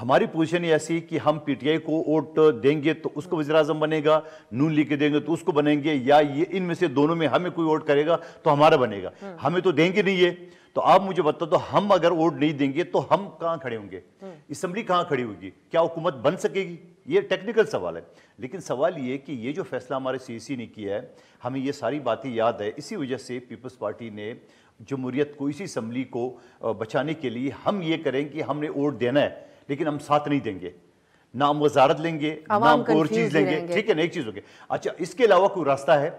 ہماری پوزیشن ایسی کہ ہم پی ٹی آئی کو ووٹ دیں گے تو اس کو وزیر اعظم بنے گا، نون لیگ کے دیں گے تو اس کو بنیں گے، یا یہ ان میں سے دونوں میں ہمیں کوئی ووٹ کرے گا تو ہمارا بنے گا. ہمیں تو دیں گے نہیں یہ. تو آپ مجھے بتا دو ہم اگر ووٹ نہیں دیں گے تو ہم کہاں کھڑے ہوں گے؟ اسمبلی کہاں کھڑی ہوگی؟ کیا حکومت بن سکے گی؟ یہ ٹیکنیکل سوال ہے. لیکن سوال یہ کہ یہ جو فیصلہ ہمارے سی سی نے کیا ہے، ہمیں یہ ساری باتیں یاد ہے. اسی وجہ سے پیپلز پارٹی نے جمہوریت کو، اسی اسمبلی کو بچانے کے لیے ہم یہ کریں کہ ہم نے ووٹ دینا ہے لیکن ہم ساتھ نہیں دیں گے، نہ ہم وزارت لیں گے نہ ہم کوئی اور چیز لیں گے. ٹھیک ہے نا، ایک چیز ہوگی. اچھا اس کے علاوہ کوئی راستہ ہے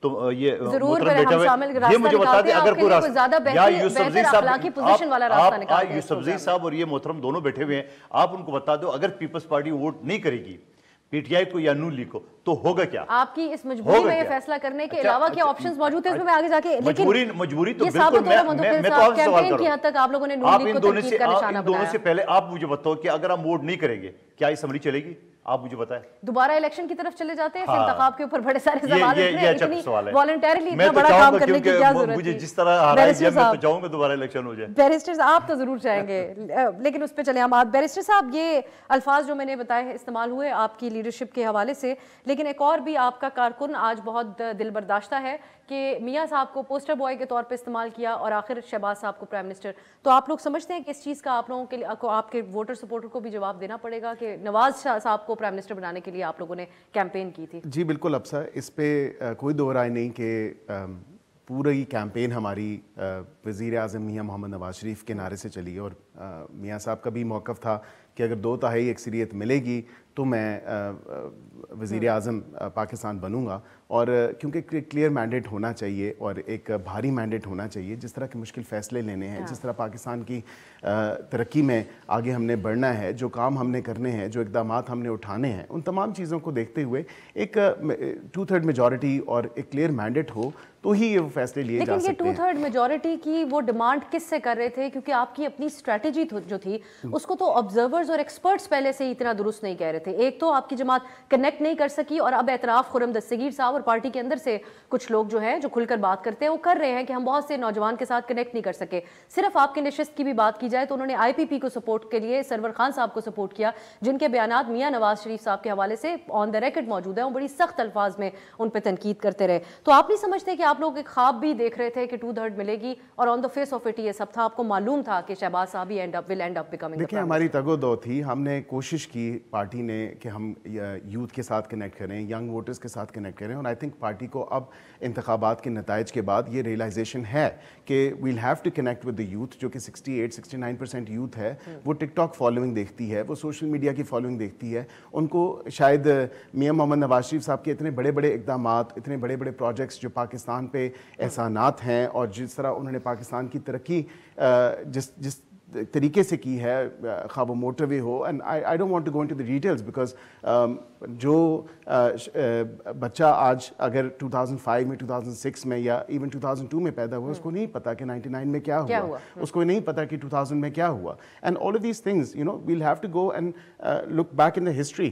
تو یہ محترم بیٹھا ہوئے یہ مجھے بتا دیں اگر کوئی راستہ، یا یوسفزئی صاحب، یوسفزئی صاحب اور یہ محترم دونوں بیٹھے ہوئے ہیں، آپ ان کو بتا دو اگر پیپلز پارٹی ووٹ نہیں کرے گی پی ٹی آئی کو یا نون لیگ کو تو ہوگا کیا؟ آپ کی اس مجبوری میں یہ فیصلہ کرنے کے علاوہ کیا آپشنز موجود ہیں اس میں آگے جا کے؟ مجبوری تو بالکل میں تو آپ سے سوال کروں. آپ لوگوں نے نون لیگ کو تنقید کا نشانہ ان دونوں سے پہلے آپ مجھے بتاؤ کہ اگر ہم ووٹ نہیں کریں گے کیا اسمبلی چلے گی؟ آپ مجھے بتائیں. دوبارہ الیکشن کی طرف چلے جاتے ہیں، انتخاب کے اوپر بڑے سارے سوال اٹھ رہے ہیں، سوال ہے والنٹیرلی اتنا بڑا کام کرنے کی کیا ضرورت ہے؟ مجھے جس طرح ہرایا گیا میں تو چاہوں گا دوبارہ الیکشن ہو جائے. بیرسٹر آپ تو ضرور چاہیں گے، لیکن اس پہ چلیں ہم. بیرسٹر صاحب یہ الفاظ جو میں نے بتائے استعمال ہوئے آپ کی لیڈرشپ کے حوالے سے، لیکن ایک اور بھی آپ کا کارکن آج بہت دل برداشتہ ہے کہ میاں صاحب کو پوسٹر بوائے کے طور پہ استعمال کیا اور آخر شہباز صاحب کو پرائم منسٹر. تو آپ لوگ سمجھتے ہیں کہ اس چیز کا آپ لوگوں کے لیے، آپ کے ووٹر سپورٹر کو بھی جواب دینا پڑے گا کہ نواز شاہ صاحب کو پرائم منسٹر بنانے کے لیے آپ لوگوں نے کیمپین کی تھی؟ جی بالکل ابسا، اس پہ کوئی دو رائے نہیں کہ پوری کیمپین ہماری وزیر اعظم میاں محمد نواز شریف کے نعرے سے چلی، اور میاں صاحب کا بھی موقف تھا کہ اگر 2/3 اکثریت ملے گی تو میں وزیر اعظم پاکستان بنوں گا. اور کیونکہ کلیئر مینڈیٹ ہونا چاہیے اور ایک بھاری مینڈیٹ ہونا چاہیے، جس طرح کے مشکل فیصلے لینے ہیں، جس طرح پاکستان کی ترقی میں آگے ہم نے بڑھنا ہے، جو کام ہم نے کرنے ہیں، جو اقدامات ہم نے اٹھانے ہیں، ان تمام چیزوں کو دیکھتے ہوئے ایک 2/3 میجورٹی اور ایک کلیئر مینڈیٹ ہو تو ہی یہ فیصلے لیے جا سکتے ہیں. لیکن یہ 2/3 میجورٹی کی وہ ڈیمانڈ کس سے کر رہے تھے؟ کیونکہ آپ کی اپنی اسٹریٹجی جو تھی اس کو تو آبزرورز اور ایکسپرٹس پہلے سے ہی اتنا درست نہیں کہہ رہے تھے. ایک تو آپ کی جماعت کنیکٹ نہیں کر سکی، اور اب اعتراف خرم دستگیر صاحب اور پارٹی کے اندر سے کچھ لوگ جو ہیں جو کھل کر بات کرتے ہیں وہ کر رہے ہیں کہ ہم بہت سے نوجوان کے ساتھ کنیکٹ نہیں کر سکے. صرف آپ کے نشست کی بھی بات کی جائے تو انہوں نے آئی پی پی کو سپورٹ کے لیے سرور خان صاحب کو سپورٹ کیا، جن کے بیانات میاں نواز شریف صاحب کے حوالے سے آن دا ریکارڈ موجود ہیں، وہ بڑی سخت الفاظ میں ان پہ تنقید کرتے رہے. تو آپ نہیں سمجھتے کہ آپ لوگ ایک خواب بھی دیکھ رہے تھے کہ 2/3 ملے گی، اور آن دا فیس آف اٹ یہ سب تھا، آپ کو معلوم تھا کہ شہباز صاحب ہی ول اینڈ اپ بیکمنگ؟ دیکھیں ہماری تگ و دو تھی، ہم نے کوشش کی پارٹی نے کہ ہم یوتھ کے ساتھ کنیکٹ کریں، ینگ ووٹرز کے ساتھ کنیکٹ کریں، اور آئی تھنک پارٹی کو اب انتخابات کے نتائج کے بعد یہ ریئلائزیشن ہے کہ we'll have to connect with the youth, جو کہ 68-69% یوتھ ہے. وہ ٹک ٹاک فالوئنگ دیکھتی ہے، وہ سوشل میڈیا کی فالوئنگ دیکھتی ہے. ان کو شاید میاں محمد نواز شریف صاحب کے اتنے بڑے بڑے اقدامات، اتنے بڑے بڑے پروجیکٹس جو پاکستان پہ احسانات ہیں، اور جس طرح انہوں نے پاکستان کی ترقی جس طریقے سے کی ہے، خواہ وہ موٹر وے ہو، and I don't want to go into the details because جو بچہ آج اگر 2005 میں 2006 میں یا ایون 2002 میں پیدا ہوا، اس کو نہیں پتا کہ 99 میں کیا ہوا، اس کو نہیں پتا کہ 2000 میں کیا ہوا. And all of these things you know we'll have to go and look back in the history